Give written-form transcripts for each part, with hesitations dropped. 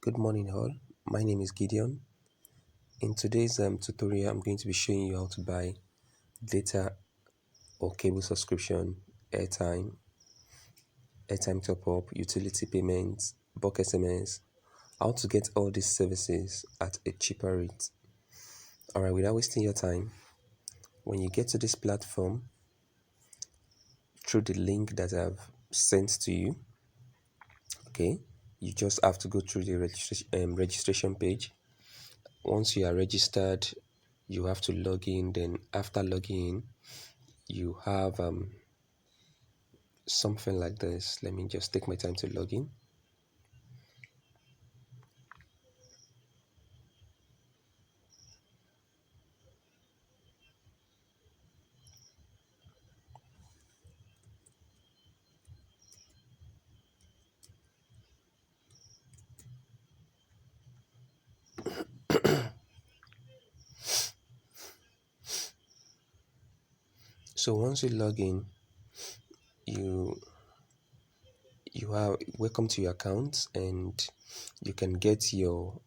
Good morning all, my name is Gideon. In today's tutorial, I'm going to be showing you how to buy data or cable subscription, airtime top up, utility payments, bulk SMS, how to get all these services at a cheaper rate. Alright, without wasting your time, when you get to this platform, through the link that I've sent to you, okay, you just have to go through the registration page. Once you are registered, you have to log in. Then after logging in, you have something like this. Let me just take my time to log in. So once you log in, you are welcome to your account, and you can get your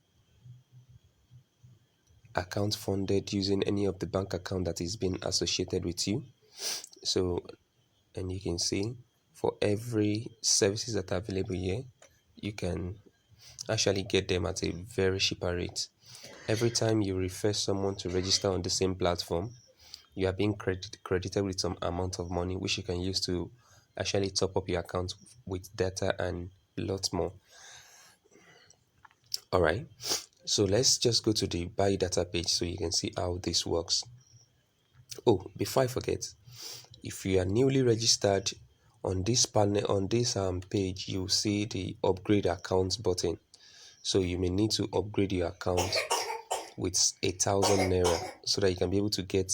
account funded using any of the bank account that is being associated with you. So, and you can see for every services that are available here, you can actually get them at a very cheaper rate. Every time you refer someone to register on the same platform, you are being credited with some amount of money, which you can use to actually top up your account with data and lots more. All right, so let's just go to the buy data page so you can see how this works. Oh, before I forget, if you are newly registered, on this panel, on this page, you see the upgrade account button. So you may need to upgrade your account with 1,000 naira so that you can be able to get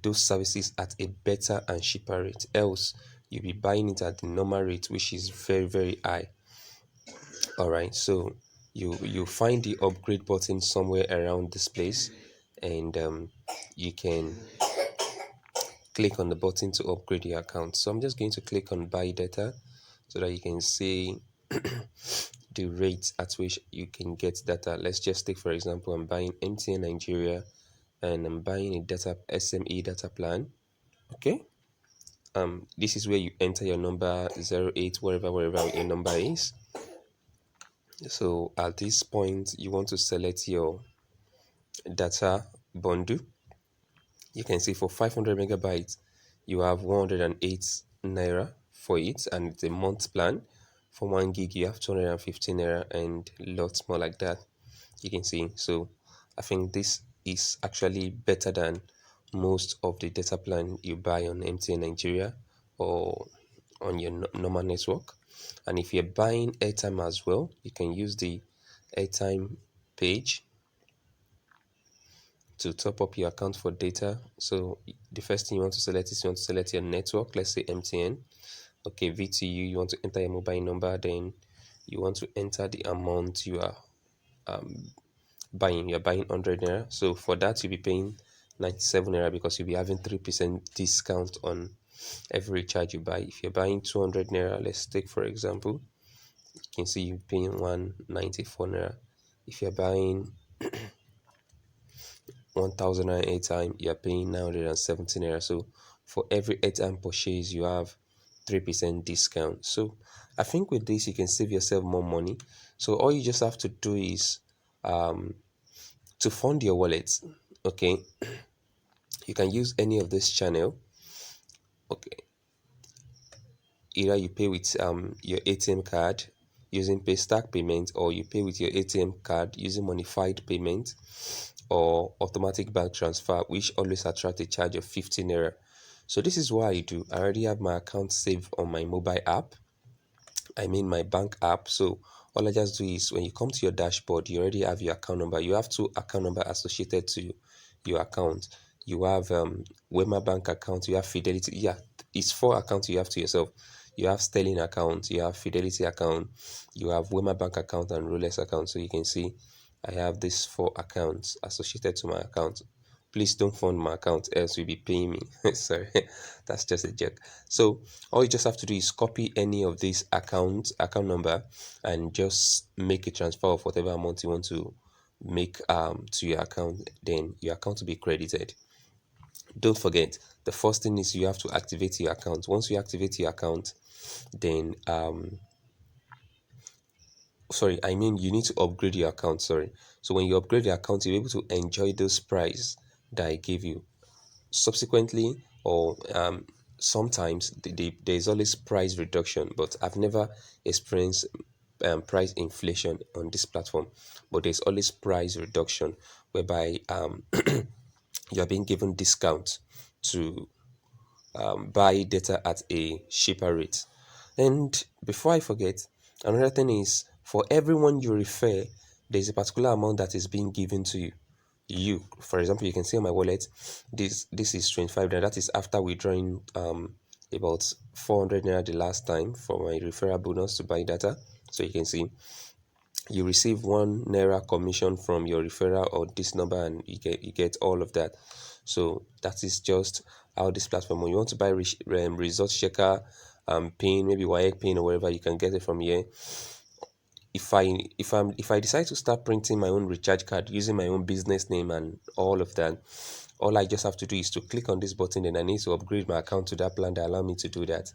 those services at a better and cheaper rate. Else you'll be buying it at the normal rate, which is very high. All right, so you find the upgrade button somewhere around this place, and you can click on the button to upgrade your account. So I'm just going to click on buy data so that you can see the rates at which you can get data. Let's just take, for example, I'm buying MTN Nigeria, and I'm buying a data SME data plan. Okay, this is where you enter your number 08 wherever your number is. So at this point, you want to select your data bundle. You can see for 500 megabytes, you have 108 naira for it, and it's a month plan. For 1 gig, you have 215 naira, and lots more like that. You can see. So I think this is actually better than most of the data plan you buy on MTN Nigeria or on your normal network. And if you're buying airtime as well, you can use the airtime page to top up your account for data. So the first thing you want to select is you want to select your network, let's say MTN. Okay, VTU, you want to enter your mobile number, then you want to enter the amount you are buying. You're buying 100 naira. So for that, you'll be paying 97 naira because you'll be having 3% discount on every charge you buy. If you're buying 200 naira, let's take for example, you can see you're paying 194 naira. If you're buying 1000 naira airtime, you're paying 970 naira. So for every airtime purchase, you have 3% discount. So I think with this, you can save yourself more money. So all you just have to do is to fund your wallet. Okay, you can use any of this channel. Okay, either you pay with your ATM card using paystack payment, or you pay with your ATM card using modified payment or automatic bank transfer, which always attract a charge of 50 naira. So this is what I do. I already have my account saved on my mobile app, I mean my bank app. So all I just do is when you come to your dashboard, you already have your account number. You have two account number associated to your account. You have Wema bank account, you have Fidelity. Yeah, it's 4 accounts you have to yourself. You have Sterling account, you have Fidelity account, you have Wema bank account, and Rolex account. So you can see I have these 4 accounts associated to my account. Please don't fund my account, else you'll be paying me. Sorry, that's just a joke. So all you just have to do is copy any of these account number, and just make a transfer of whatever amount you want to make to your account. Then your account will be credited. Don't forget, the first thing is you have to activate your account. Once you activate your account, then sorry, I mean you need to upgrade your account. Sorry. So when you upgrade your account, you're able to enjoy those price that I gave you. Subsequently, or sometimes there's always price reduction, but I've never experienced price inflation on this platform. But there's always price reduction, whereby you're being given discount to buy data at a cheaper rate. And before I forget, another thing is, for everyone you refer, there's a particular amount that is being given to you. For example, you can see on my wallet, this is 25 naira. That is after withdrawing about 400 naira the last time for my referral bonus to buy data. So you can see you receive 1 naira commission from your referral or this number, and you get all of that. So that is just how this platform, when you want to buy result checker, pin, maybe WAEC pin or whatever, you can get it from here. If I decide to start printing my own recharge card using my own business name and all of that, all I just have to do is to click on this button, and I need to upgrade my account to that plan that allow me to do that.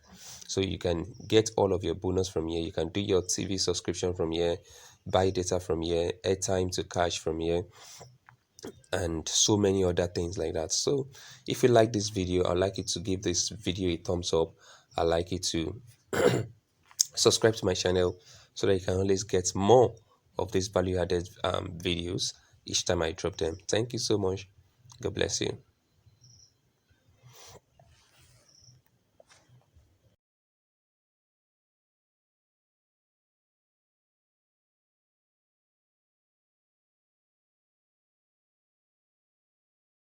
So you can get all of your bonus from here. You can do your TV subscription from here, buy data from here, airtime to cash from here, and so many other things like that. So if you like this video, I'd like you to give this video a thumbs up. I'd like you to subscribe to my channel, so that you can always get more of these value added videos each time I drop them. Thank you so much. God bless you.